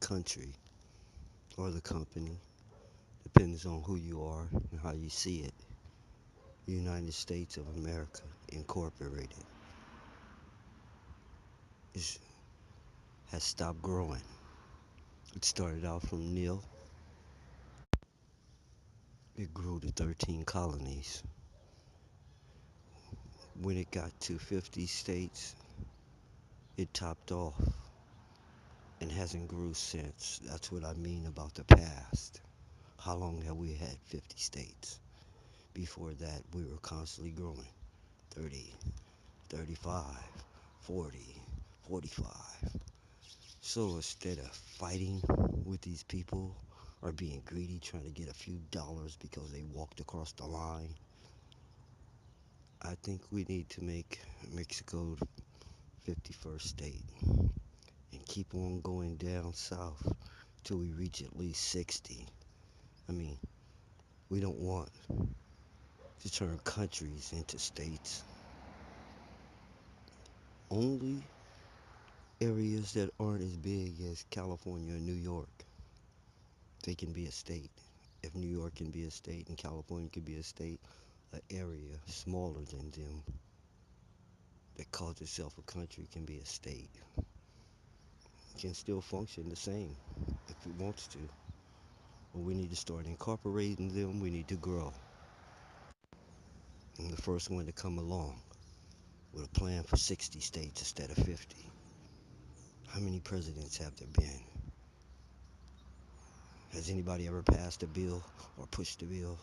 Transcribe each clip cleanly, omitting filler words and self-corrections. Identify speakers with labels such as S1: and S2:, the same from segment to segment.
S1: country or the company, depends on who you are and how you see it. United States of America Incorporated is, has stopped growing. It started out from nil. It grew to 13 colonies. When it got to 50 states, it topped off and hasn't grew since. That's what I mean about the past. How long have we had 50 states? Before that, we were constantly growing. 30, 35, 40, 45. So instead of fighting with these people or being greedy, trying to get a few dollars because they walked across the line, I think we need to make Mexico the 51st state and keep on going down south till we reach at least 60. I mean, we don't want to turn countries into states. Only areas that aren't as big as California or New York, they can be a state. If New York can be a state and California can be a state, an area smaller than them that calls itself a country can be a state. It can still function the same if it wants to. But we need to start incorporating them. We need to grow. I'm the first one to come along with a plan for 60 states instead of 50. How many presidents have there been? Has anybody ever passed a bill or pushed a bill?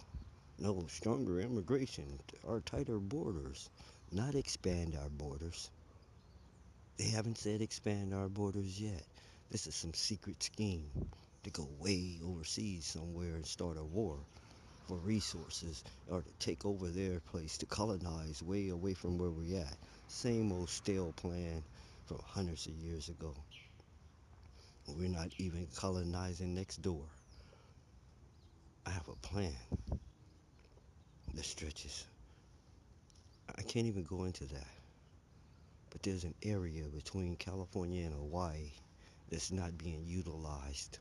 S1: No, stronger immigration or tighter borders, not expand our borders. They haven't said expand our borders yet. This is some secret scheme to go way overseas somewhere and start a war for resources or to take over their place to colonize way away from where we're at. Same old stale plan from hundreds of years ago. We're not even colonizing next door. I have a plan that stretches. I can't even go into that. But there's an area between California and Hawaii that's not being utilized.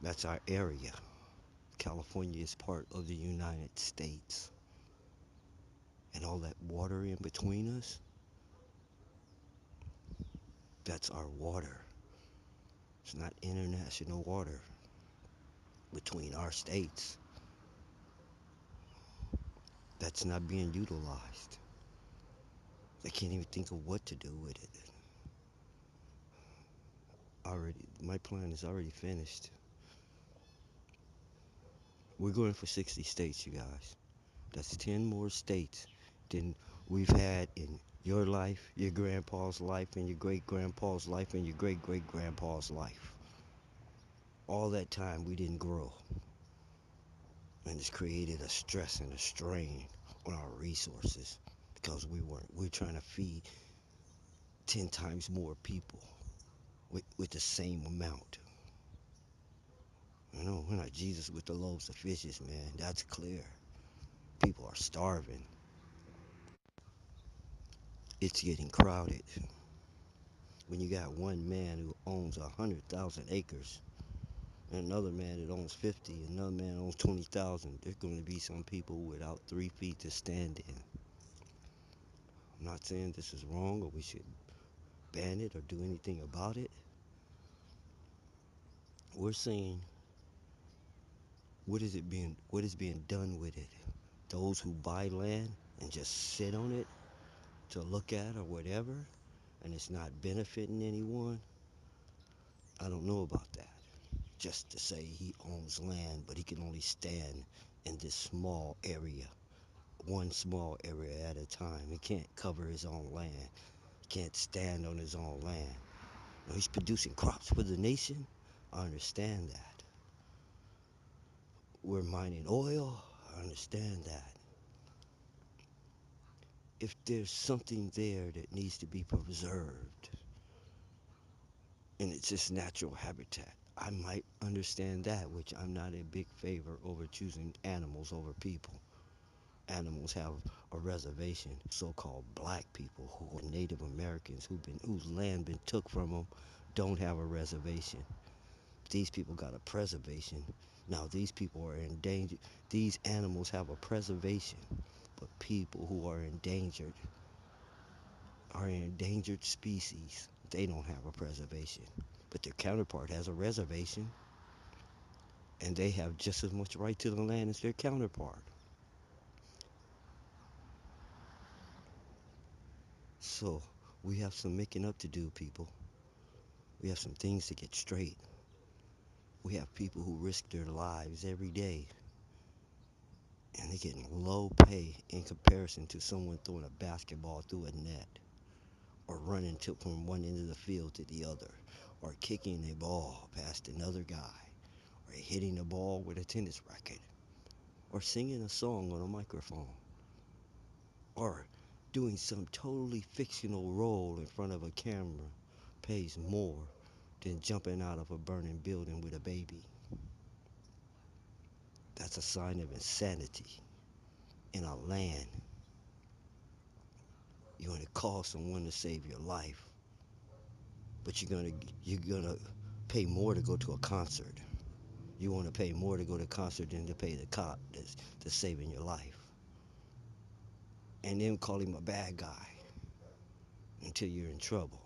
S1: That's our area. California is part of the United States. And all that water in between us, that's our water. It's not international water between our states. That's not being utilized. I can't even think of what to do with it. My plan is already finished. We're going for 60 states, you guys. That's 10 more states than we've had in your life, your grandpa's life, and your great grandpa's life, and your great great grandpa's life. All that time we didn't grow. And it's created a stress and a strain on our resources because we're trying to feed 10 times more people with the same amount. You know, we're not Jesus with the loaves of fishes, man. That's clear. People are starving. It's getting crowded. When you got one man who owns 100,000 acres and another man that owns 50, another man owns 20,000, there's going to be some people without 3 feet to stand in. I'm not saying this is wrong or we should ban it or do anything about it. We're saying what is being done with it. Those who buy land and just sit on it to look at or whatever, and it's not benefiting anyone. I don't know about that. Just to say he owns land, but he can only stand in this small area, one small area at a time. He can't cover his own land. He can't stand on his own land. Now, he's producing crops for the nation. I understand that. We're mining oil. I understand that. If there's something there that needs to be preserved in its just natural habitat, I might understand that, which I'm not a big favor over choosing animals over people. Animals have a reservation. So-called black people who are Native Americans whose land been took from them don't have a reservation. These people got a preservation. Now these people are endangered. These animals have a preservation, but people who are endangered species. They don't have a preservation, but their counterpart has a reservation, and they have just as much right to the land as their counterpart. So we have some making up to do, people. We have some things to get straight. We have people who risk their lives every day, and they're getting low pay in comparison to someone throwing a basketball through a net, or running from one end of the field to the other, or kicking a ball past another guy, or hitting a ball with a tennis racket, or singing a song on a microphone, or doing some totally fictional role in front of a camera pays more than jumping out of a burning building with a baby. That's a sign of insanity in a land. You're going to call someone to save your life, but you're gonna pay more to go to a concert. You want to pay more to go to a concert than to pay the cop that's saving your life, and then call him a bad guy until you're in trouble.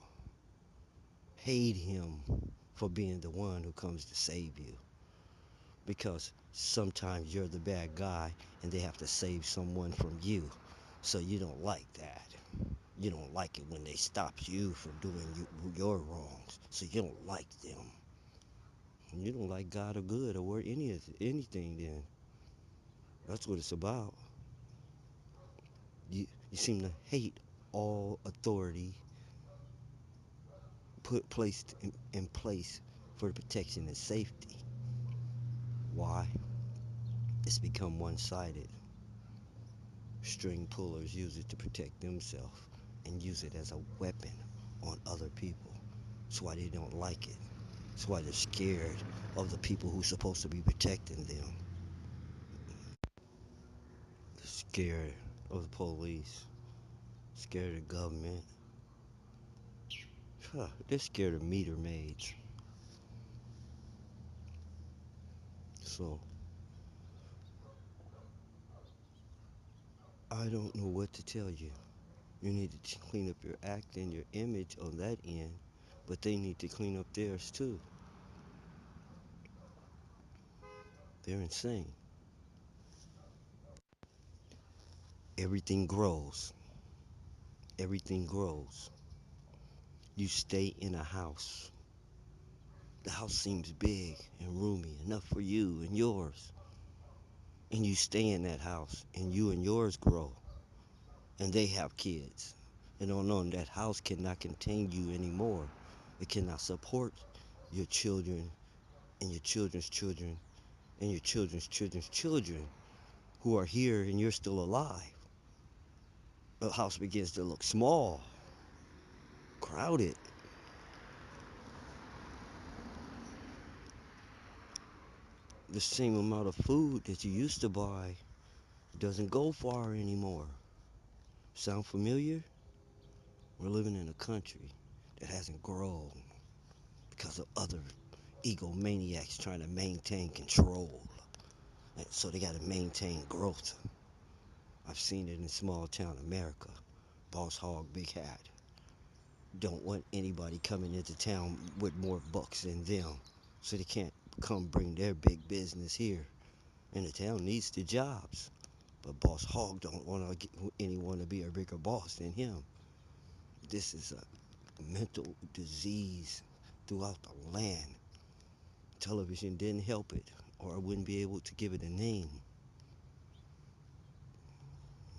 S1: Hate him for being the one who comes to save you, because sometimes you're the bad guy and they have to save someone from you. So you don't like that. You don't like it when they stop you from doing your wrongs. So you don't like them. You don't like God or good or anything. Then that's what it's about. You seem to hate all authority placed in place for protection and safety. Why? It's become one-sided. String pullers use it to protect themselves and use it as a weapon on other people. That's why they don't like it. That's why they're scared of the people who's supposed to be protecting them. They're scared of the police, scared of government. They're scared of meter maids. So I don't know what to tell you. You need to clean up your act and your image on that end, but they need to clean up theirs too. They're insane. Everything grows. Everything grows. You stay in a house. The house seems big and roomy, enough for you and yours. And you stay in that house, and you and yours grow. And they have kids. And oh no, that house cannot contain you anymore. It cannot support your children and your children's children and your children's children's children who are here and you're still alive. The house begins to look small, crowded. The same amount of food that you used to buy doesn't go far anymore. Sound familiar? We're living in a country that hasn't grown because of other egomaniacs trying to maintain control. And so they got to maintain growth. I've seen it in small town America. Boss Hog, Big Hat don't want anybody coming into town with more bucks than them, so they can't come bring their big business here. And the town needs the jobs, but Boss Hog don't want anyone to be a bigger boss than him. This is a mental disease throughout the land. Television didn't help it, or I wouldn't be able to give it a name.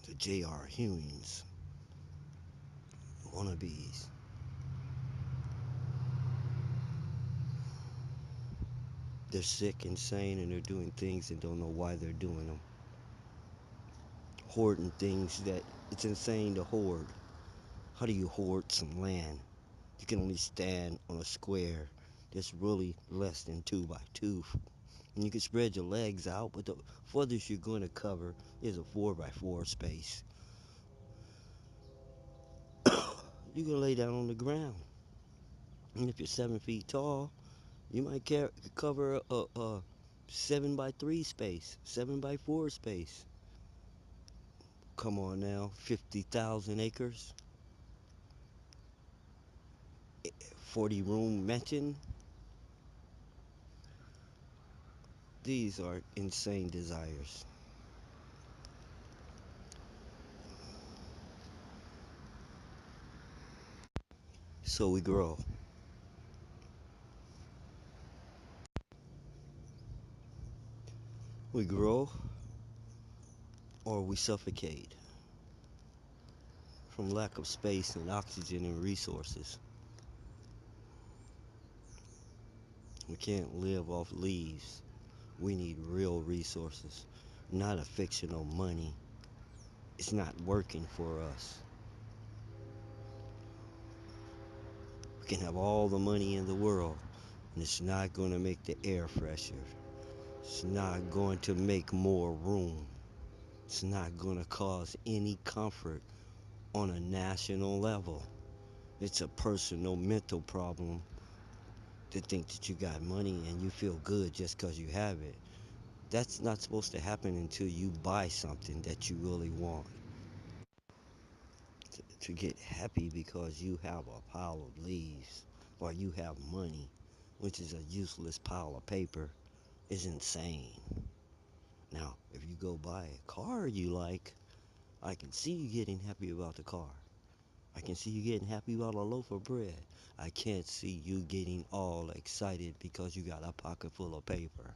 S1: The J.R. Ewings wannabes. They're sick, insane, and they're doing things and don't know why they're doing them. Hoarding things that it's insane to hoard. How do you hoard some land? You can only stand on a square that's really less than 2 by 2. And you can spread your legs out, but the furthest you're going to cover is a 4 by 4 space. You can lay down on the ground. And if you're 7 feet tall, you might cover a 7 by 3 space, 7 by 4 space. Come on now, 50,000 acres, 40-room mansion. These are insane desires. So we grow. We grow or we suffocate from lack of space and oxygen and resources. We can't live off leaves. We need real resources, not a fictional money. It's not working for us. We can have all the money in the world, and it's not going to make the air fresher. It's not going to make more room. It's not going to cause any comfort on a national level. It's a personal mental problem to think that you got money and you feel good just because you have it. That's not supposed to happen until you buy something that you really want. To get happy because you have a pile of leaves or you have money, which is a useless pile of paper, is insane. Now, if you go buy a car you like, I can see you getting happy about the car. I can see you getting happy about a loaf of bread. I can't see you getting all excited because you got a pocket full of paper.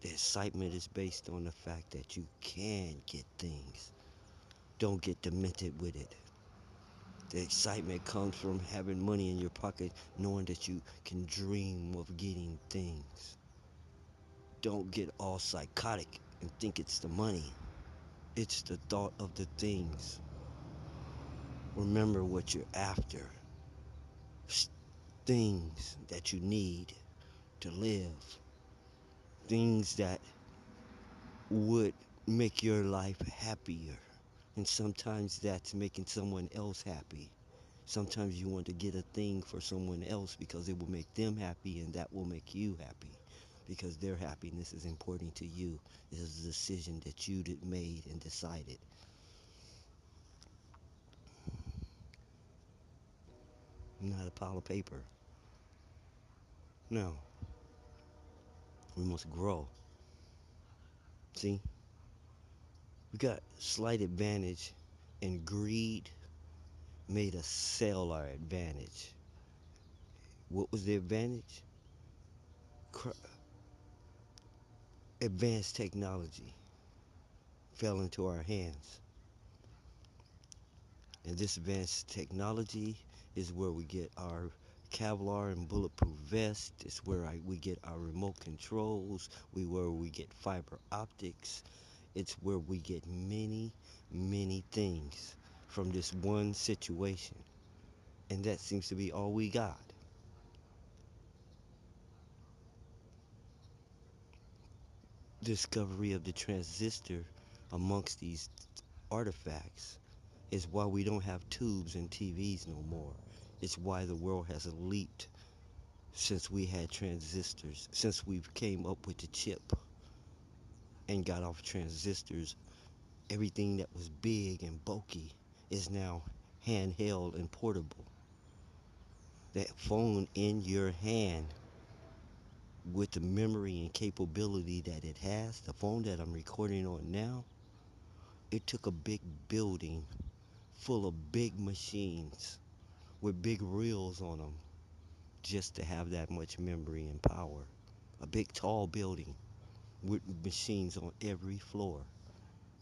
S1: The excitement is based on the fact that you can get things. Don't get demented with it. The excitement comes from having money in your pocket, knowing that you can dream of getting things. Don't get all psychotic and think it's the money. It's the thought of the things. Remember what you're after. Things that you need to live. Things that would make your life happier. And sometimes that's making someone else happy. Sometimes you want to get a thing for someone else because it will make them happy and that will make you happy. Because their happiness is important to you. It is a decision that you made and decided. Not a pile of paper. No, we must grow. See, we got slight advantage and greed made us sell our advantage. What was the advantage? Advanced technology fell into our hands. And this advanced technology is where we get our Kevlar and bulletproof vest. It's where we get our remote controls. Where we get fiber optics. It's where we get many, many things from this one situation. And that seems to be all we got. Discovery of the transistor amongst these artifacts is why we don't have tubes and TVs no more. It's why the world has leaped since we had transistors, since we came up with the chip and got off transistors. Everything that was big and bulky is now handheld and portable. That phone in your hand with the memory and capability that it has, the phone that I'm recording on now, it took a big building full of big machines with big reels on them just to have that much memory and power. A big tall building with machines on every floor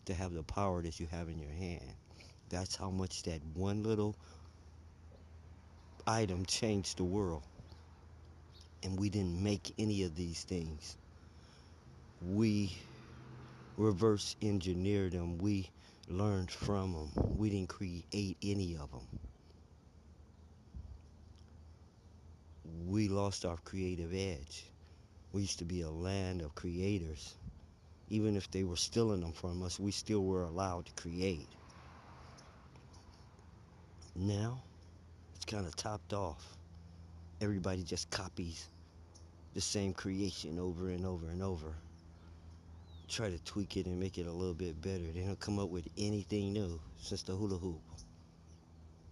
S1: to have the power that you have in your hand. That's how much that one little item changed the world. And we didn't make any of these things. We reverse engineered them. We learned from them. We didn't create any of them. We lost our creative edge. We used to be a land of creators. Even if they were stealing them from us, we still were allowed to create. Now, it's kind of topped off. Everybody just copies the same creation over and over and over. Try to tweak it and make it a little bit better. They don't come up with anything new since the hula hoop.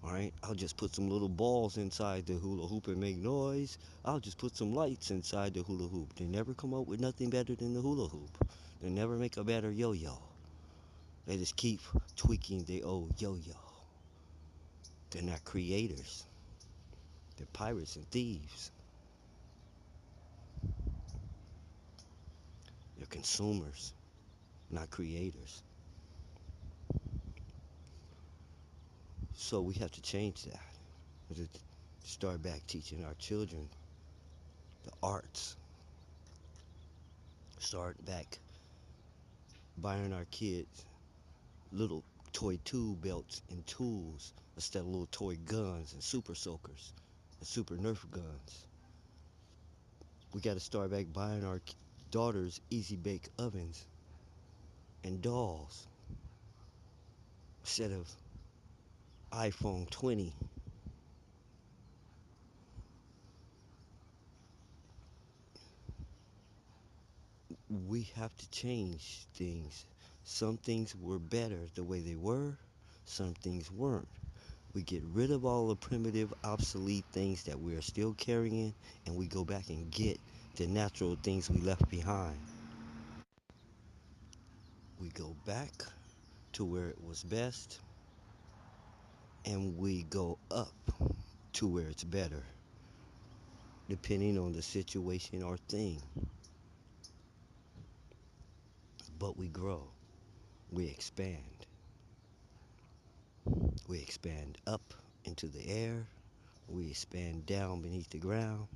S1: Alright, I'll just put some little balls inside the hula hoop and make noise. I'll just put some lights inside the hula hoop. They never come up with nothing better than the hula hoop. They never make a better yo-yo. They just keep tweaking the old yo-yo. They're not creators. They're pirates and thieves. They're consumers, not creators. So we have to change that. We have to start back teaching our children the arts. Start back buying our kids little toy tool belts and tools instead of little toy guns and super soakers and super nerf guns. We got to start back buying our daughters easy bake ovens and dolls instead of iPhone 20. We have to change things. Some things were better the way they were, some things weren't. We get rid of all the primitive, obsolete things that we're still carrying, and we go back and get the natural things we left behind. We go back to where it was best, and we go up to where it's better, depending on the situation or thing. But we grow, we expand. We expand up into the air, we expand down beneath the ground,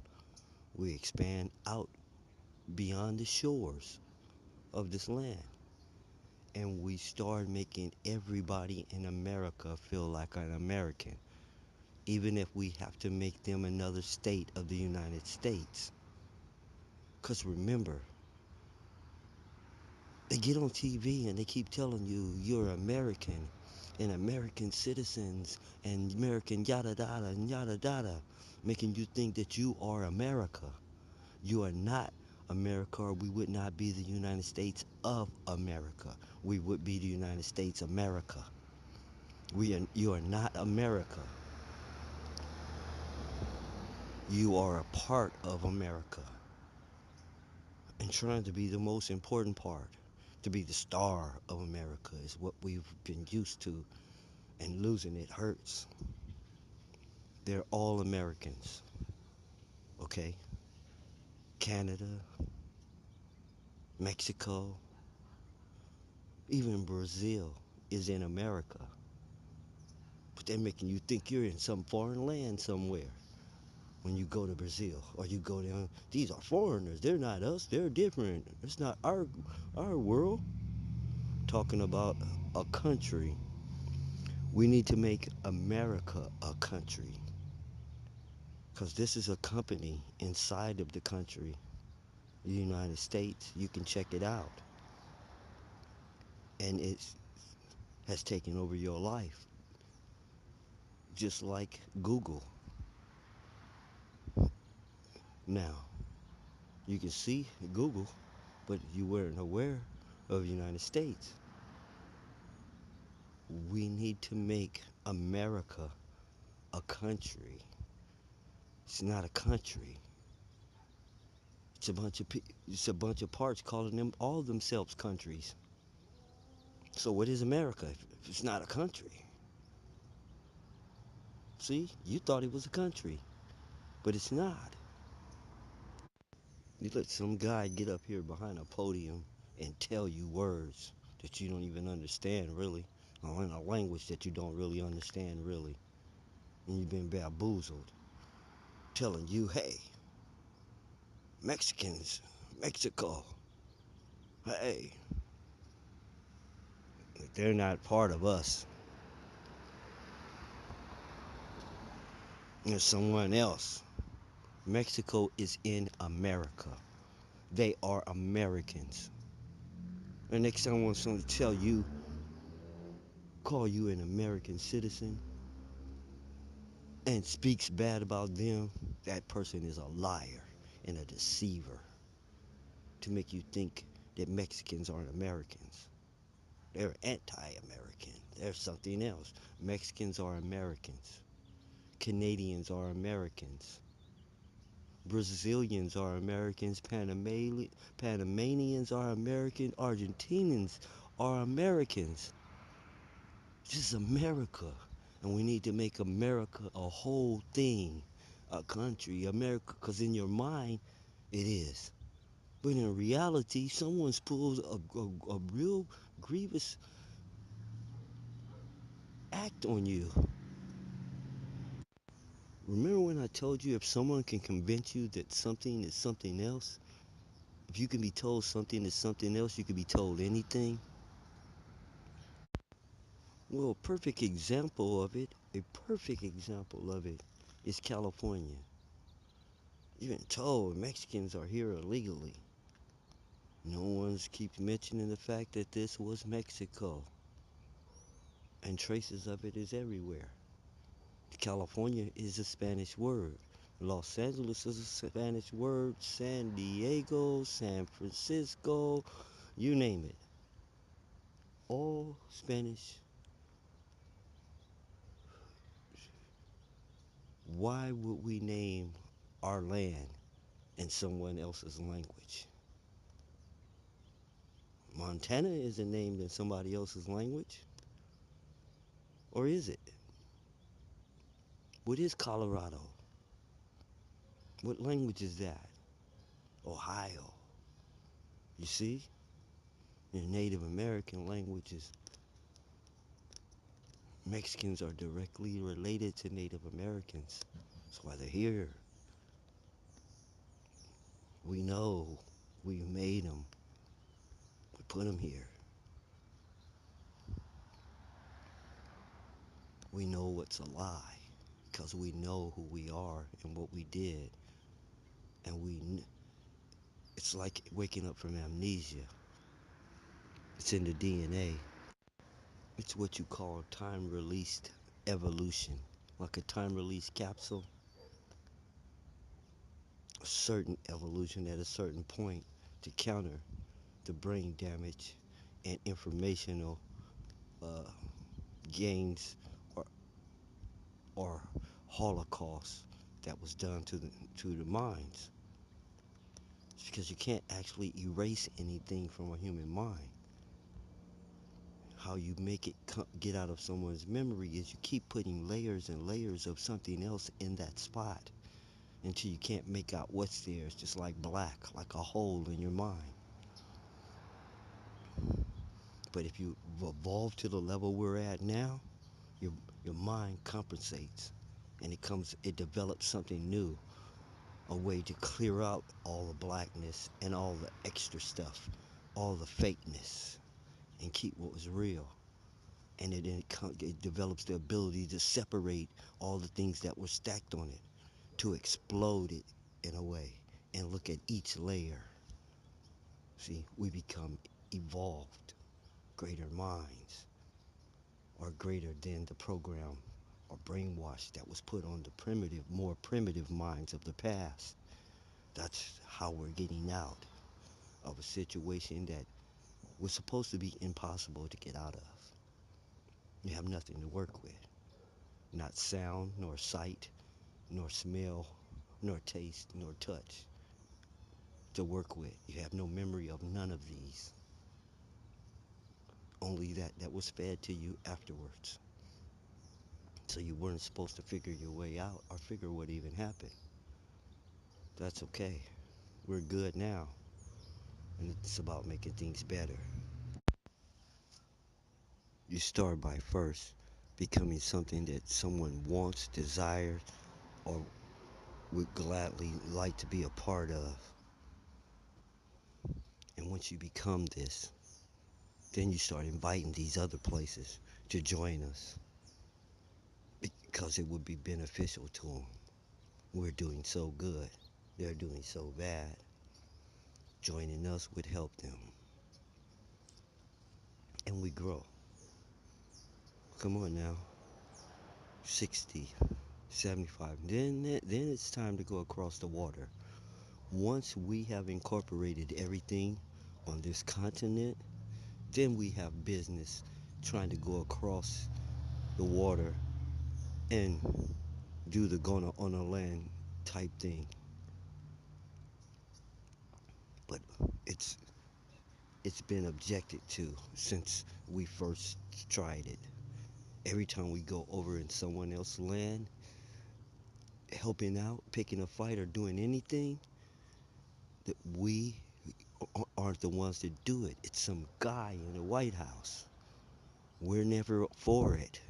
S1: we expand out beyond the shores of this land. And we start making everybody in America feel like an American, even if we have to make them another state of the United States. Because remember, they get on TV and they keep telling you you're American and American citizens and American yada yada and yada yada, making you think that you are America. You are not America, or we would not be the United States of America. We would be the United States America. You are not America. You are a part of America. And trying to be the most important part, to be the star of America, is what we've been used to, and losing it hurts. They're all Americans, okay? Canada, Mexico, even Brazil is in America. But they're making you think you're in some foreign land somewhere when you go to Brazil or you go there. These are foreigners. They're not us. They're different. It's not our world. Talking about a country. We need to make America a country. Because this is a company inside of the country, the United States. You can check it out. And it has taken over your life. Just like Google. Now, you can see Google, but you weren't aware of the United States. We need to make America a country. It's not a country. It's a bunch of parts calling them all themselves countries. So what is America if it's not a country? See, you thought it was a country, but it's not. You let some guy get up here behind a podium and tell you words that you don't even understand really, or in a language that you don't really understand really, and you've been bamboozled, telling you, hey, Mexicans, Mexico, hey, they're not part of us. There's someone else. Mexico is in America. They are Americans. The next time someone tell call you an American citizen, and speaks bad about them, that person is a liar and a deceiver to make you think that Mexicans aren't Americans. They're anti-American. They're something else. Mexicans are Americans. Canadians are Americans. Brazilians are Americans. Panamanians are American. Argentinians are Americans. This is America. And we need to make America a whole thing. A country, America, because in your mind, it is. But in reality, someone's pulled a real grievous act on you. Remember when I told you if someone can convince you that something is something else? If you can be told something is something else, you can be told anything? Well, a perfect example of it is California. You've been told Mexicans are here illegally. No one keeps mentioning the fact that this was Mexico, and traces of it is everywhere. California is a Spanish word. Los Angeles is a Spanish word. San Diego, San Francisco, you name it. All Spanish. Why would we name our land in someone else's language? Montana isn't named in somebody else's language. Or is it? What is Colorado? What language is that? Ohio. You see? In Native American languages, Mexicans are directly related to Native Americans. That's why they're here. We know. We made them. We put them here. We know what's a lie because we know who we are and what we did. And it's like waking up from amnesia. It's in the DNA. It's what you call time released evolution. Like a time released capsule, a certain evolution at a certain point to counter the brain damage and informational uh, gains or, or holocaust that was done to the minds. It's because you can't actually erase anything from a human mind. How you make it get out of someone's memory is you keep putting layers and layers of something else in that spot until you can't make out what's there. It's just like black, like a hole in your mind. But if you evolve to the level we're at now, your your mind compensates and it develops something new, a way to clear out all the blackness and all the extra stuff, all the fakeness, and keep what was real. And it develops the ability to separate all the things that were stacked on it, to explode it in a way and look at each layer. See, we become evolved, greater minds, or greater than the program or brainwash that was put on the more primitive minds of the past. That's how we're getting out of a situation that was supposed to be impossible to get out of. You have nothing to work with. Not sound, nor sight, nor smell, nor taste, nor touch to work with. You have no memory of none of these. Only that was fed to you afterwards. So you weren't supposed to figure your way out or figure what even happened. That's okay. We're good now. And it's about making things better. You start by first becoming something that someone wants, desires, or would gladly like to be a part of. And once you become this, then you start inviting these other places to join us because it would be beneficial to them. We're doing so good. They're doing so bad. Joining us would help them. And we grow. Come on now. 60, 75. Then it's time to go across the water. Once we have incorporated everything on this continent, then we have business trying to go across the water and do the gonna on a land type thing. But it's it's been objected to since we first tried it. Every time we go over in someone else's land, helping out, picking a fight, or doing anything, that we aren't the ones that do it. It's some guy in the White House. We're never for it.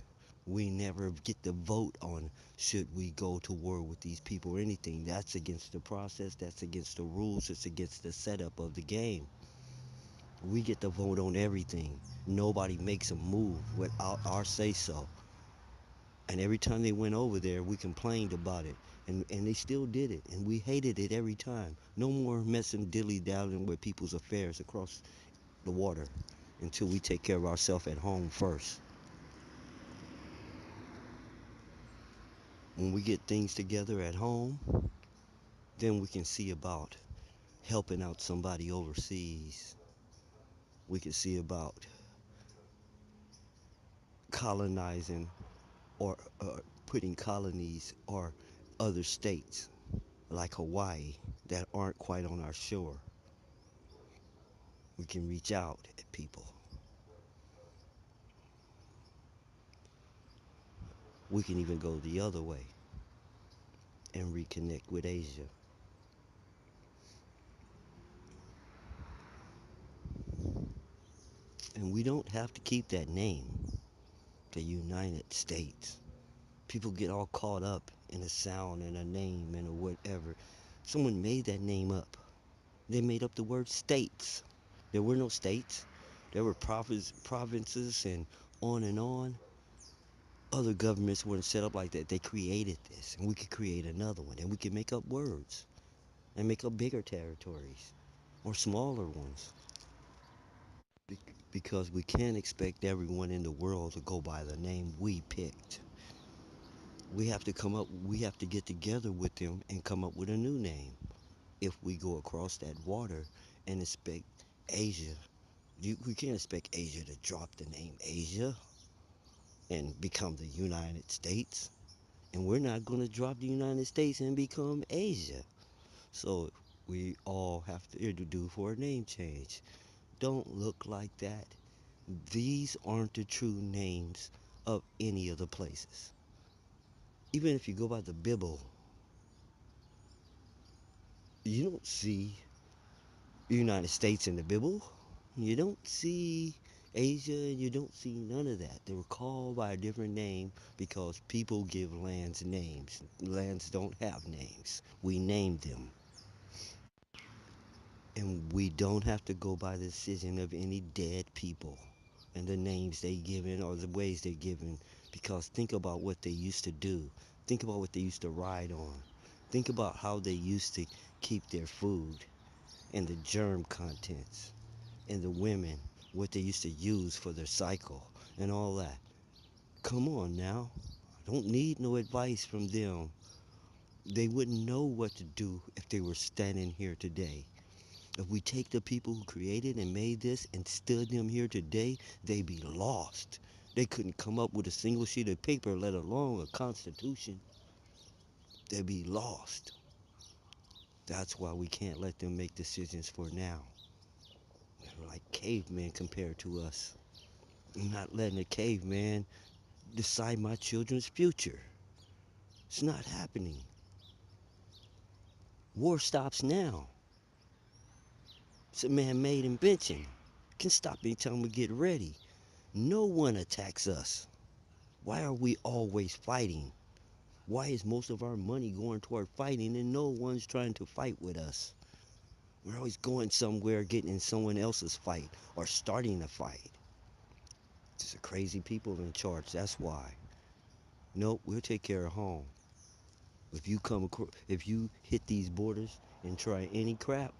S1: We never get the vote on should we go to war with these people or anything. That's against the process, that's against the rules, it's against the setup of the game. We get the vote on everything. Nobody makes a move without our say so. And every time they went over there, we complained about it. And they still did it. And we hated it every time. No more messing dilly dallying with people's affairs across the water until we take care of ourselves at home first. When we get things together at home, then we can see about helping out somebody overseas. We can see about colonizing or putting colonies or other states like Hawaii that aren't quite on our shore. We can reach out at people. We can even go the other way and reconnect with Asia. And we don't have to keep that name, the United States. People get all caught up in a sound and a name and a whatever. Someone made that name up. They made up the word states. There were no states. There were provinces and on and on. Other governments weren't set up like that. They created this, and we could create another one, and we could make up words and make up bigger territories or smaller ones. Because we can't expect everyone in the world to go by the name we picked. We have to get together with them and come up with a new name. If we go across that water and expect Asia, we can't expect Asia to drop the name Asia and become the United States. And we're not going to drop the United States and become Asia. So we all have to do for a name change. Don't look like that. These aren't the true names of any of the places. Even if you go by the Bible, you don't see the United States in the Bible. You don't see Asia, and you don't see none of that. They were called by a different name because people give lands names. Lands don't have names. We name them. And we don't have to go by the decision of any dead people and the names they given or the ways they're given. Because think about what they used to do. Think about what they used to ride on. Think about how they used to keep their food and the germ contents and the women, what they used to use for their cycle and all that. Come on now. I don't need no advice from them. They wouldn't know what to do if they were standing here today. If we take the people who created and made this and stood them here today, they'd be lost. They couldn't come up with a single sheet of paper, let alone a constitution. They'd be lost. That's why we can't let them make decisions for now. They're like cavemen compared to us. I'm not letting a caveman decide my children's future. It's not happening. War stops now. It's a man-made invention. Can stop anytime we get ready. No one attacks us. Why are we always fighting? Why is most of our money going toward fighting and no one's trying to fight with us? We're always going somewhere, getting in someone else's fight or starting a fight. It's the crazy people in charge, that's why. Nope, we'll take care of home. If you hit these borders and try any crap,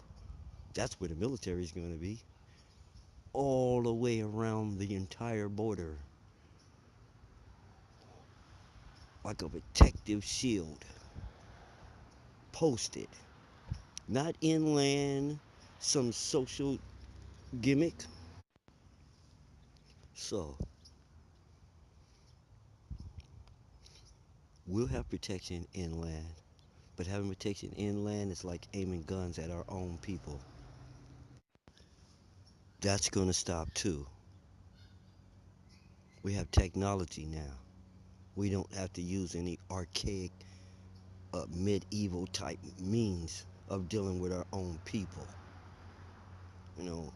S1: that's where the military is going to be. All the way around the entire border. like a protective shield, posted, not inland, some social gimmick. So we'll have protection inland, but having protection inland is like aiming guns at our own people. That's going to stop too. We have technology now. We don't have to use any archaic, medieval type means of dealing with our own people. You know,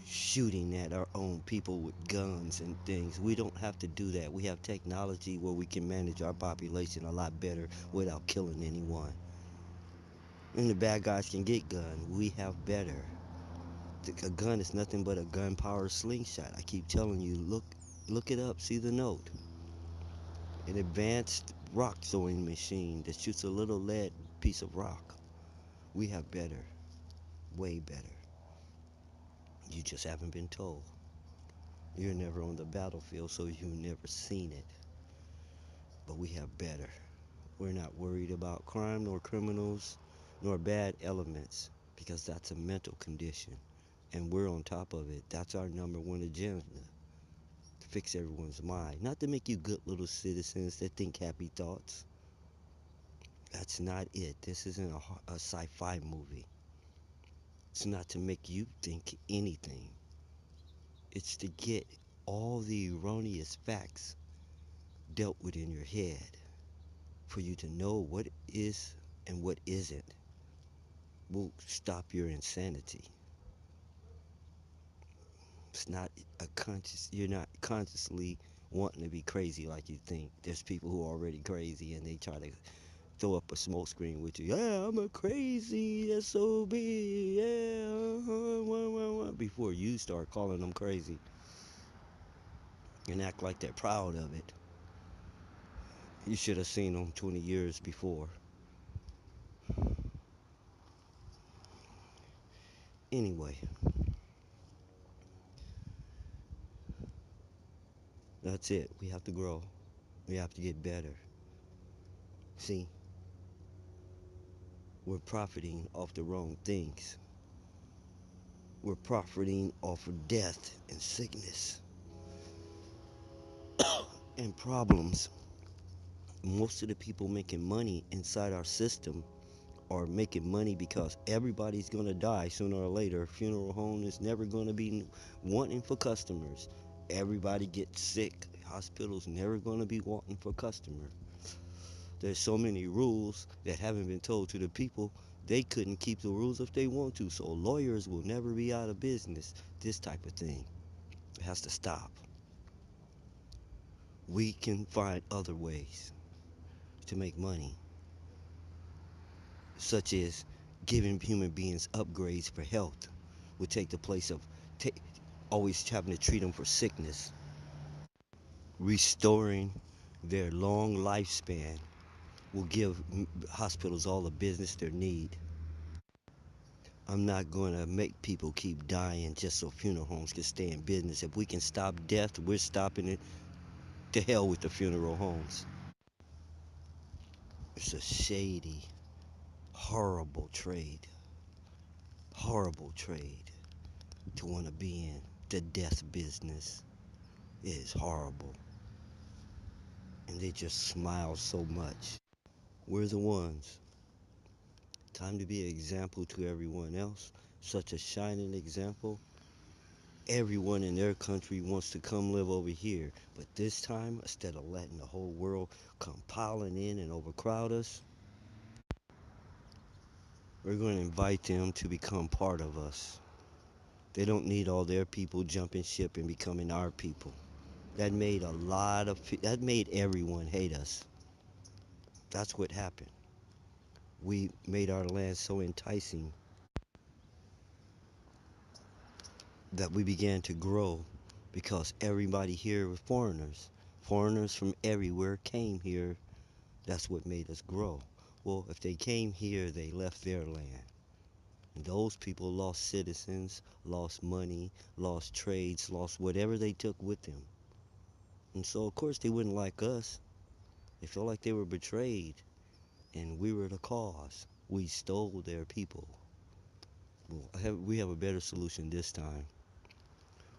S1: shooting at our own people with guns and things. We don't have to do that. We have technology where we can manage our population a lot better without killing anyone. And the bad guys can get guns. We have better. A gun is nothing but a gun-powered slingshot. I keep telling you, look it up. See the note. An advanced rock throwing machine that shoots a little lead piece of rock. We have better, way better. You just haven't been told. You're never on the battlefield, so you've never seen it. But we have better. We're not worried about crime nor criminals nor bad elements because that's a mental condition. And we're on top of it. That's our number one agenda, to fix everyone's mind. Not to make you good little citizens that think happy thoughts. That's not it. This isn't a sci-fi movie. It's not to make you think anything. It's to get all the erroneous facts dealt with in your head for you to know what is and what isn't. Will stop your insanity. It's not a conscious, you're not consciously wanting to be crazy like you think. There's people who are already crazy and they try to throw up a smoke screen with you. Yeah, I'm a crazy SOB. Yeah, before you start calling them crazy and act like they're proud of it. You should have seen them 20 years before. Anyway, that's it. We have to grow. We have to get better. See, we're profiting off the wrong things. We're profiting off of death and sickness and problems. Most of the people making money inside our system are making money because everybody's going to die sooner or later. Funeral home is never going to be wanting for customers. Everybody gets sick. Hospitals never going to be wanting for customers. There's so many rules that haven't been told to the people. They couldn't keep the rules if they want to. So lawyers will never be out of business. This type of thing, it has to stop. We can find other ways to make money, such as giving human beings upgrades for health, would take the place of ta always having to treat them for sickness. Restoring their long lifespan will give hospitals all the business they need. I'm not going to make people keep dying just so funeral homes can stay in business. If we can stop death, we're stopping it. To hell with the funeral homes. It's a shady, horrible trade. Horrible trade to want to be in. The death business is horrible. And they just smile so much. We're the ones. Time to be an example to everyone else. Such a shining example. Everyone in their country wants to come live over here. But this time, instead of letting the whole world come piling in and overcrowd us, we're going to invite them to become part of us. They don't need all their people jumping ship and becoming our people. That made everyone hate us. That's what happened. We made our land so enticing that we began to grow because everybody here was foreigners. Foreigners from everywhere came here. That's what made us grow. Well, if they came here, they left their land. And those people lost citizens, lost money, lost trades, lost whatever they took with them. And so, of course, they wouldn't like us. They feel like they were betrayed, and we were the cause. We stole their people. Well, we have a better solution this time.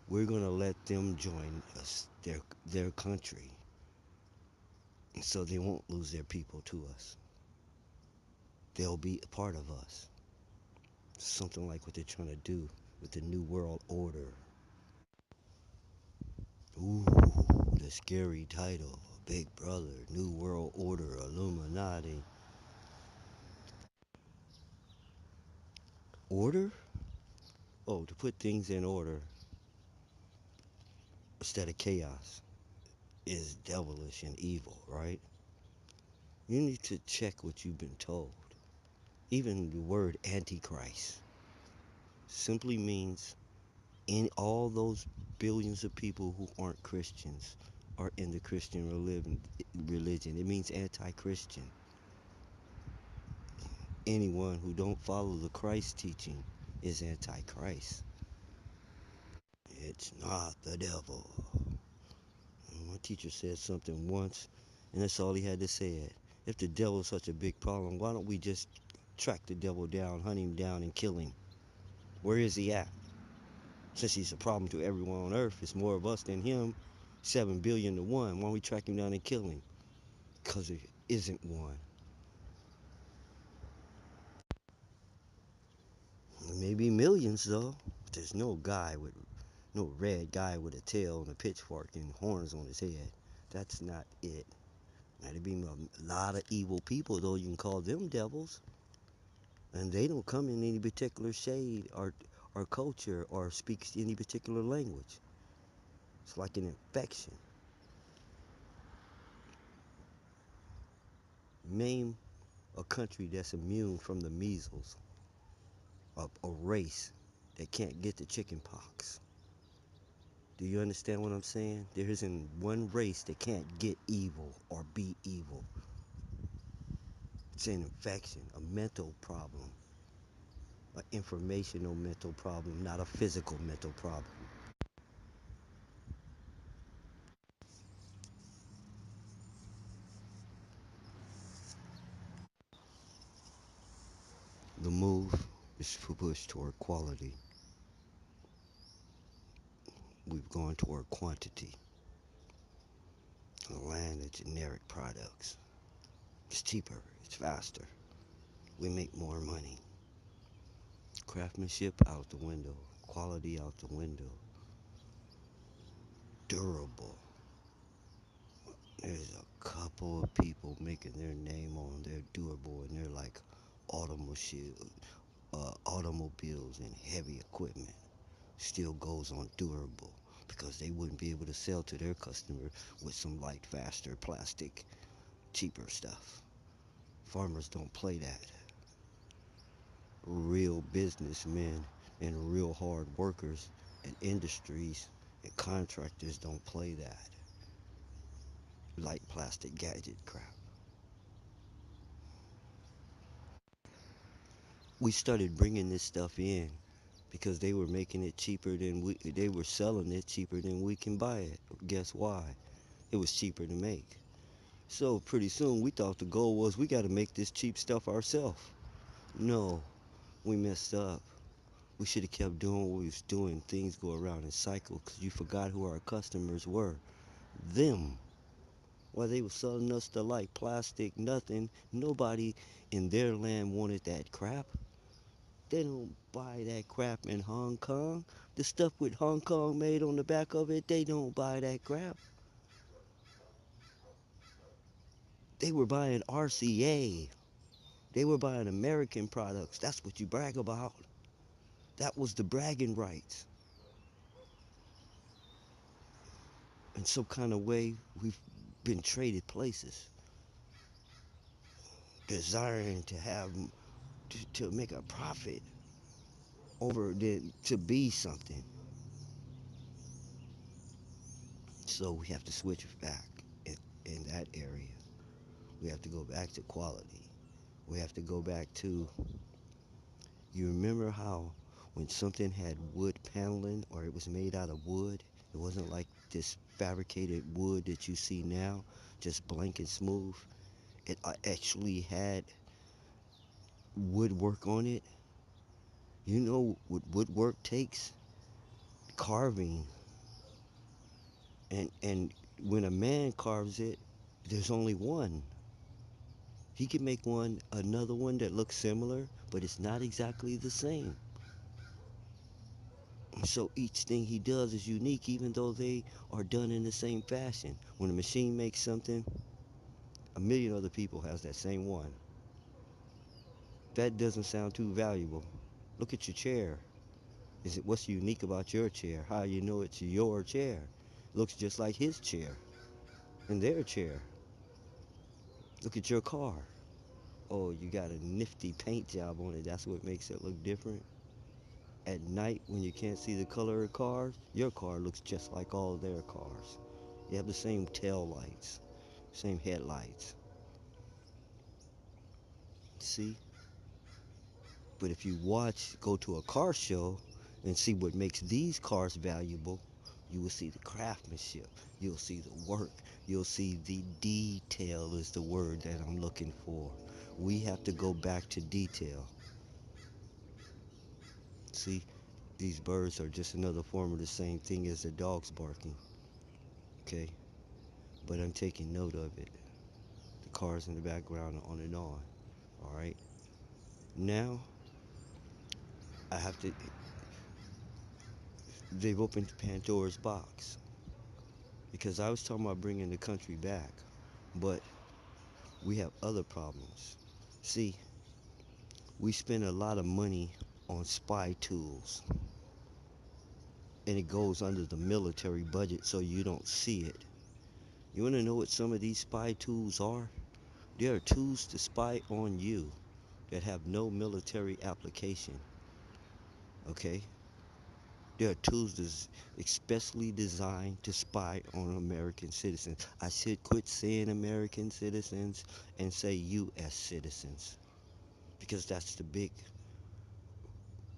S1: We're gonna let them join us, their country, so they won't lose their people to us. They'll be a part of us. Something like what they're trying to do with the New World Order. Ooh, the scary title. Big Brother, New World Order, Illuminati. Order? Oh, to put things in order instead of chaos is devilish and evil, right? You need to check what you've been told. Even the word Antichrist simply means in all those billions of people who aren't Christians are in the Christian religion. It means anti-Christian. Anyone who don't follow the Christ teaching is anti-Christ. It's not the devil. My teacher said something once, and that's all he had to say. It. If the devil's such a big problem, why don't we just track the devil down, hunt him down, and kill him? Where is he at? Since he's a problem to everyone on earth, it's more of us than him. 7 billion to 1. Why don't we track him down and kill him? Because there isn't one. Maybe millions though. There's no red guy with a tail and a pitchfork and horns on his head. That's not it. Now there be a lot of evil people though. You can call them devils, and they don't come in any particular shade or culture or speak any particular language. It's like an infection. Name a country that's immune from the measles, a race that can't get the chicken pox. Do you understand what I'm saying? There isn't one race that can't get evil or be evil. It's an infection, a mental problem, an informational mental problem, not a physical mental problem. The move is to push toward quality. We've gone toward quantity, the land of generic products. It's cheaper, it's faster. We make more money. Craftsmanship out the window, quality out the window, durable. There's a couple of people making their name on their durable, and they're like automobiles and heavy equipment. Still goes on durable because they wouldn't be able to sell to their customer with some light, faster plastic, cheaper stuff. Farmers don't play that. Real businessmen and real hard workers and industries and contractors don't play that light plastic gadget crap. We started bringing this stuff in because they were making it cheaper than they were selling it cheaper than we can buy it. Guess why? It was cheaper to make. So pretty soon we thought the goal was we got to make this cheap stuff ourselves. No, we messed up. We should have kept doing what we was doing. Things go around in cycles because you forgot who our customers were. Them. While they were selling us the like plastic nothing, nobody in their land wanted that crap. They don't buy that crap in Hong Kong. The stuff with Hong Kong made on the back of it, they don't buy that crap. They were buying RCA. They were buying American products. That's what you brag about. That was the bragging rights. In some kind of way, we've been traded places, desiring to have to make a profit over to be something. So we have to switch back in that area. We have to go back to quality. We have to go back to, you remember how when something had wood paneling or it was made out of wood, it wasn't like this fabricated wood that you see now. just blank and smooth. It actually had woodwork on it. You know what woodwork takes? Carving. And when a man carves it, there's only one. He can make another one that looks similar, but it's not exactly the same. So each thing he does is unique, even though they are done in the same fashion. When a machine makes something, a million other people has that same one. That doesn't sound too valuable. Look at your chair. Is it what's unique about your chair? How you know it's your chair? Looks just like his chair and their chair. Look at your car. Oh, you got a nifty paint job on it. That's what makes it look different. At night, when you can't see the color of cars, your car looks just like all their cars. You have the same tail lights, same headlights. See? But if you go to a car show and see what makes these cars valuable, you will see the craftsmanship. You'll see the work. You'll see the detail is the word that I'm looking for. We have to go back to detail. See, these birds are just another form of the same thing as the dogs barking. Okay? But I'm taking note of it. The cars in the background are on and on. Alright? Now, I have to. They've opened Pandora's box. Because I was talking about bringing the country back. But we have other problems. See, we spend a lot of money on spy tools. And it goes under the military budget so you don't see it. You want to know what some of these spy tools are? There are tools to spy on you that have no military application. Okay? There are tools that's especially designed to spy on American citizens. I should quit saying American citizens and say U.S. citizens because that's the big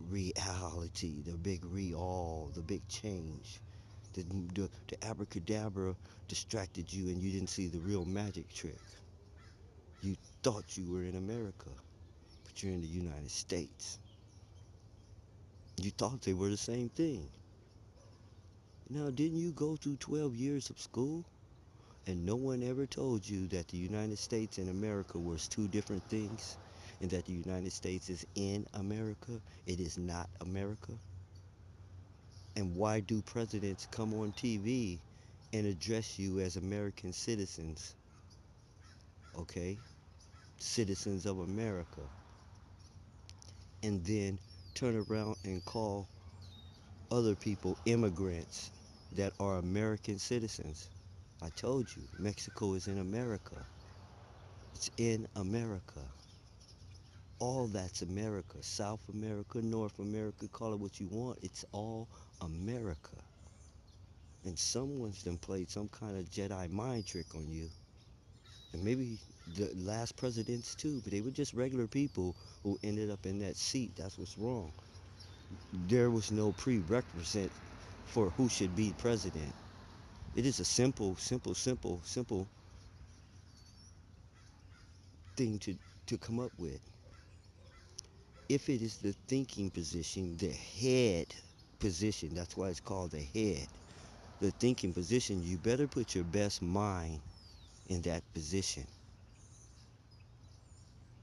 S1: reality, the big the big change. The abracadabra distracted you and you didn't see the real magic trick. You thought you were in America, but you're in the United States. You thought they were the same thing. Now, didn't you go through 12 years of school? And no one ever told you that the United States and America was two different things? And that the United States is in America? It is not America? And why do presidents come on TV and address you as American citizens? Okay? Citizens of America. And then turn around and call other people immigrants that are American citizens. I told you, Mexico is in America. It's in America. All that's America. South America, North America, call it what you want. It's all America. And someone's done played some kind of Jedi mind trick on you. And maybe the last presidents too, but they were just regular people who ended up in that seat. That's what's wrong. There was no prerequisite for who should be president. It is a simple thing to come up with. If it is the thinking position, the head position, that's why it's called the head. The thinking position, you better put your best mind in that position.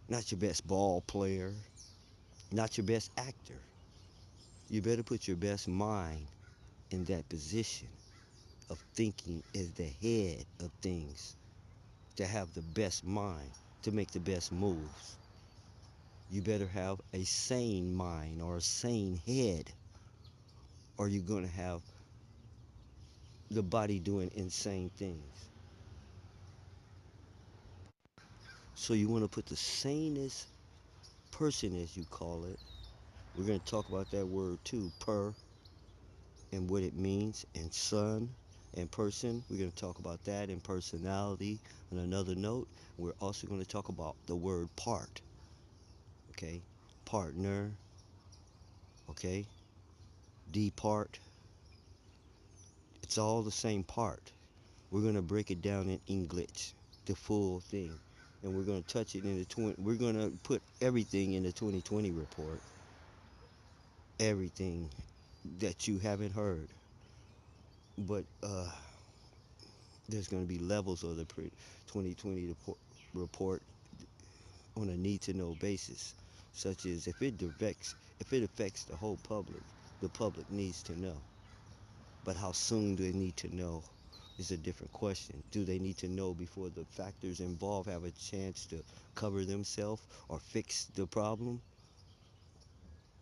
S1: Not your best ball player, not your best actor. You better put your best mind in that position of thinking as the head of things, to have the best mind, to make the best moves. You better have a sane mind or a sane head, or you're going to have the body doing insane things. So you want to put the sanest person, as you call it. We're going to talk about that word too, per, and what it means, and son, and person. We're going to talk about that, and personality. On another note, we're also going to talk about the word part. Okay? Partner. Okay? Depart. It's all the same part. We're gonna break it down in English, the full thing, and we're gonna touch it in the 20. We're gonna put everything in the 2020 report, everything that you haven't heard. But there's gonna be levels of the 2020 report on a need-to-know basis, such as if it affects the whole public, the public needs to know. But how soon do they need to know is a different question. Do they need to know before the factors involved have a chance to cover themselves or fix the problem?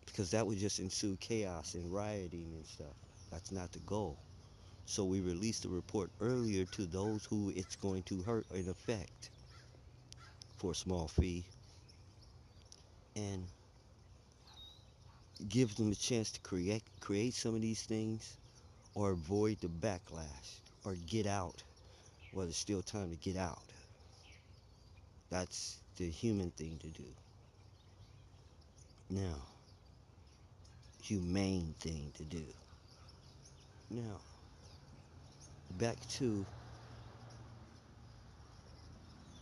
S1: Because that would just ensue chaos and rioting and stuff. That's not the goal. So we release the report earlier to those who it's going to hurt and affect for a small fee, and give them a chance to create some of these things or avoid the backlash or get out while there's still time to get out. That's the human thing to do. Now, humane thing to do. Now, back to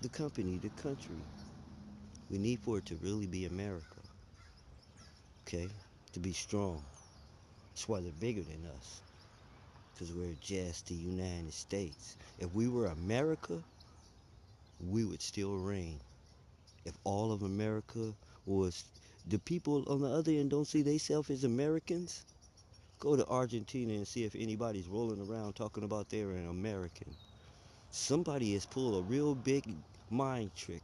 S1: the company, the country. We need for it to really be America, okay? To be strong. That's why they're bigger than us, because we're just the United States. If we were America, we would still reign. If all of America was, the people on the other end don't see themselves as Americans, go to Argentina and see if anybody's rolling around talking about they're an American. Somebody has pulled a real big mind trick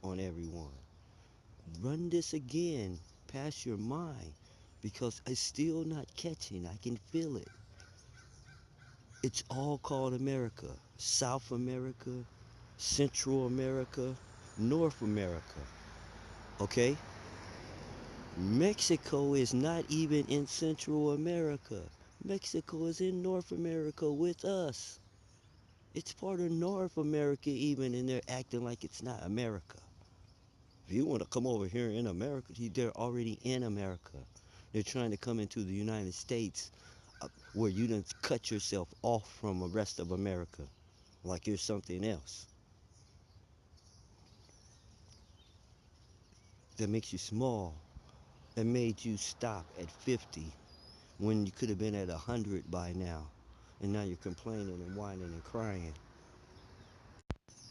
S1: on everyone. Run this again past your mind, because it's still not catching. I can feel it. It's all called America. South America, Central America, North America. Okay? Mexico is not even in Central America. Mexico is in North America with us. It's part of North America even, and they're acting like it's not America. If you want to come over here in America, they're already in America. They're trying to come into the United States, where you done cut yourself off from the rest of America like you're something else. That makes you small. That made you stop at 50 when you could have been at 100 by now. And now you're complaining and whining and crying.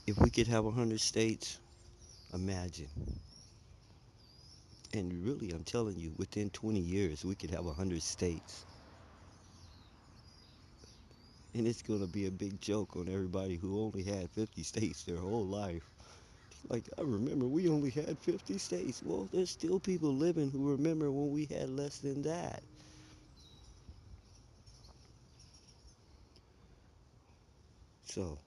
S1: If we could have 100 states, imagine. And really, I'm telling you, within 20 years, we could have 100 states. And it's going to be a big joke on everybody who only had 50 states their whole life. Like, I remember we only had 50 states. Well, there's still people living who remember when we had less than that. So,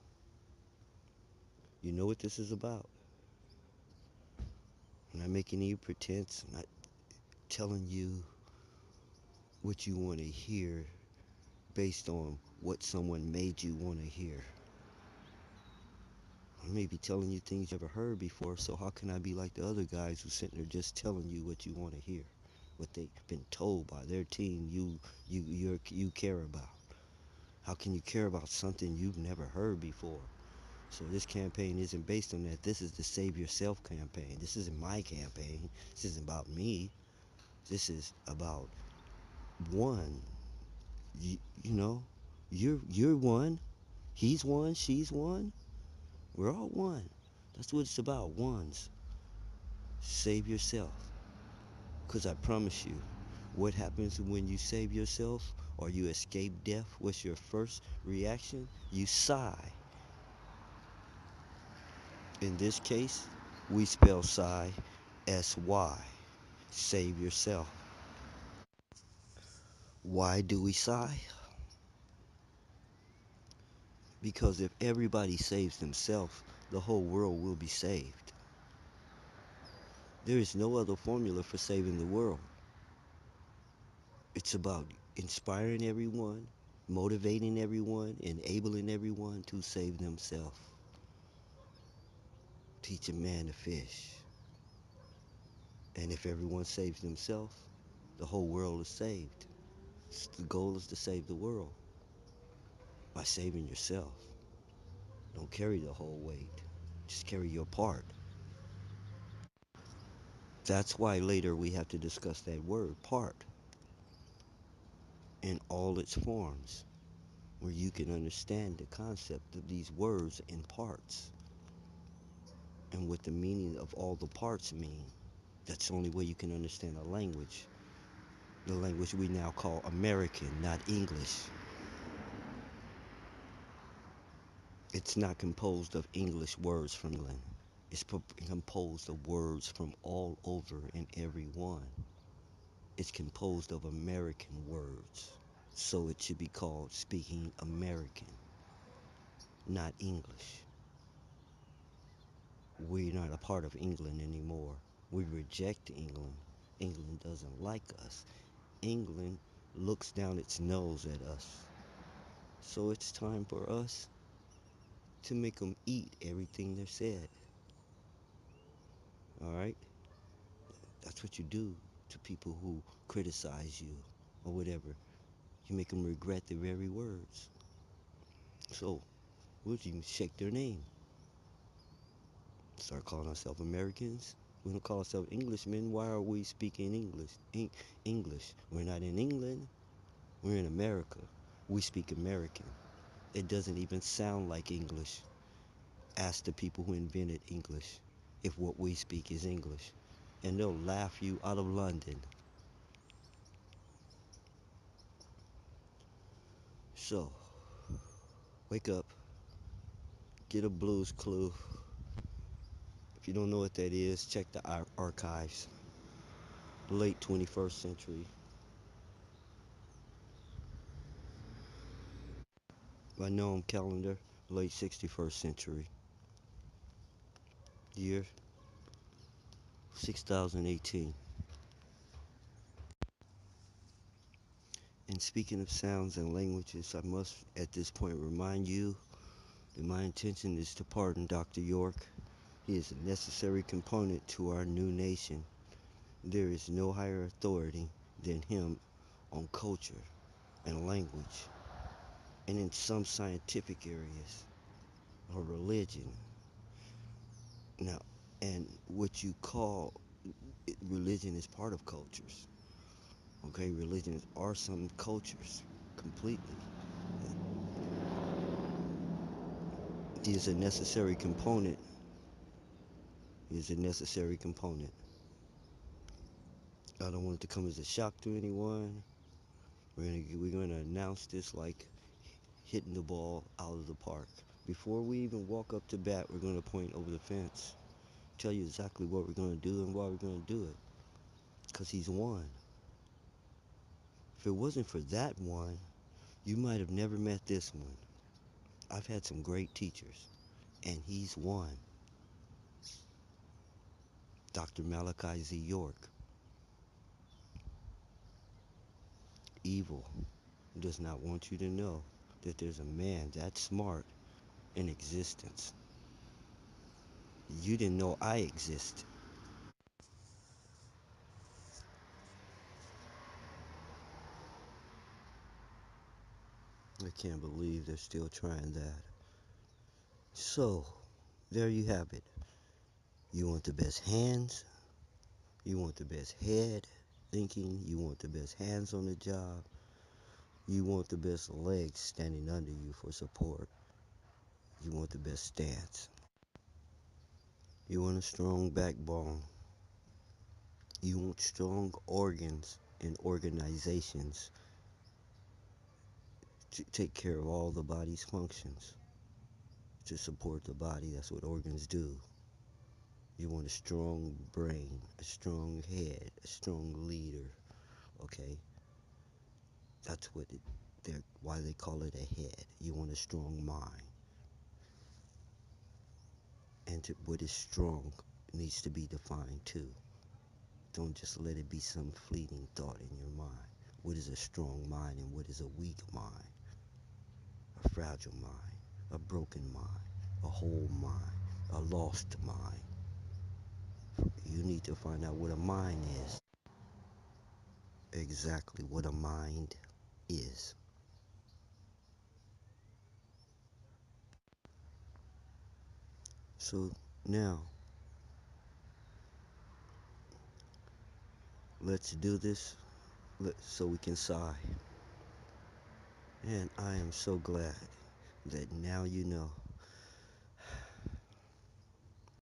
S1: you know what this is about. I'm not making any pretense. I'm not telling you what you want to hear based on what someone made you want to hear. I may be telling you things you never heard before, so how can I be like the other guys who sitting there just telling you what you want to hear, what they've been told by their team you care about? How can you care about something you've never heard before? So this campaign isn't based on that. This is the Save Yourself campaign. This isn't my campaign. This isn't about me. This is about one. You know, you're one. He's one. She's one. We're all one. That's what it's about. Ones. Save yourself. Because I promise you, what happens when you save yourself or you escape death? What's your first reaction? You sigh. In this case, we spell sigh S-Y. Save yourself. Why do we sigh? Because if everybody saves themselves, the whole world will be saved. There is no other formula for saving the world. It's about inspiring everyone, motivating everyone, enabling everyone to save themselves. Teach a man to fish. And if everyone saves themselves, the whole world is saved. The goal is to save the world by saving yourself. Don't carry the whole weight. Just carry your part. That's why later we have to discuss that word, part, in all its forms, where you can understand the concept of these words in parts and what the meaning of all the parts mean. That's the only way you can understand a language. The language we now call American, not English. It's not composed of English words from England. It's composed of words from all over and every one. It's composed of American words. So it should be called speaking American, not English. We're not a part of England anymore. We reject England. England doesn't like us. England looks down its nose at us. So it's time for us to make them eat everything they said. All right? That's what you do to people who criticize you or whatever. You make them regret their very words. So, we'll even shake their name. Start calling ourselves Americans. We don't call ourselves Englishmen. Why are we speaking English? English. We're not in England. We're in America. We speak American. It doesn't even sound like English. Ask the people who invented English if what we speak is English. And they'll laugh you out of London. So, wake up. Get a Blues Clue. If you don't know what that is, check the archives. Late 21st century. By Noam Calendar, late 61st century. Year 6018. And speaking of sounds and languages, I must at this point remind you that my intention is to pardon Dr. York. He is a necessary component to our new nation. There is no higher authority than him on culture and language, and in some scientific areas, or religion. Now, and what you call religion is part of cultures. Okay, religions are some cultures completely. He is a necessary component. He is a necessary component. I don't want it to come as a shock to anyone. We're gonna announce this like hitting the ball out of the park. Before we even walk up to bat, we're gonna point over the fence, tell you exactly what we're gonna do and why we're gonna do it. Cause he's won. If it wasn't for that one, you might have never met this one. I've had some great teachers, and he's one. Dr. Malachi Z. York. Evil does not want you to know that there's a man that smart in existence. You didn't know I exist. I can't believe they're still trying that. So, there you have it. You want the best hands, you want the best head thinking, you want the best hands on the job, you want the best legs standing under you for support, you want the best stance, you want a strong backbone, you want strong organs and organizations to take care of all the body's functions, to support the body. That's what organs do. You want a strong brain, a strong head, a strong leader. Okay, that's why they call it a head. You want a strong mind, and what is strong needs to be defined too. Don't just let it be some fleeting thought in your mind. What is a strong mind and what is a weak mind? A fragile mind, a broken mind, a whole mind, a lost mind. You need to find out what a mind is. Exactly what a mind is. So now, let's do this so we can sigh. And I am so glad that now you know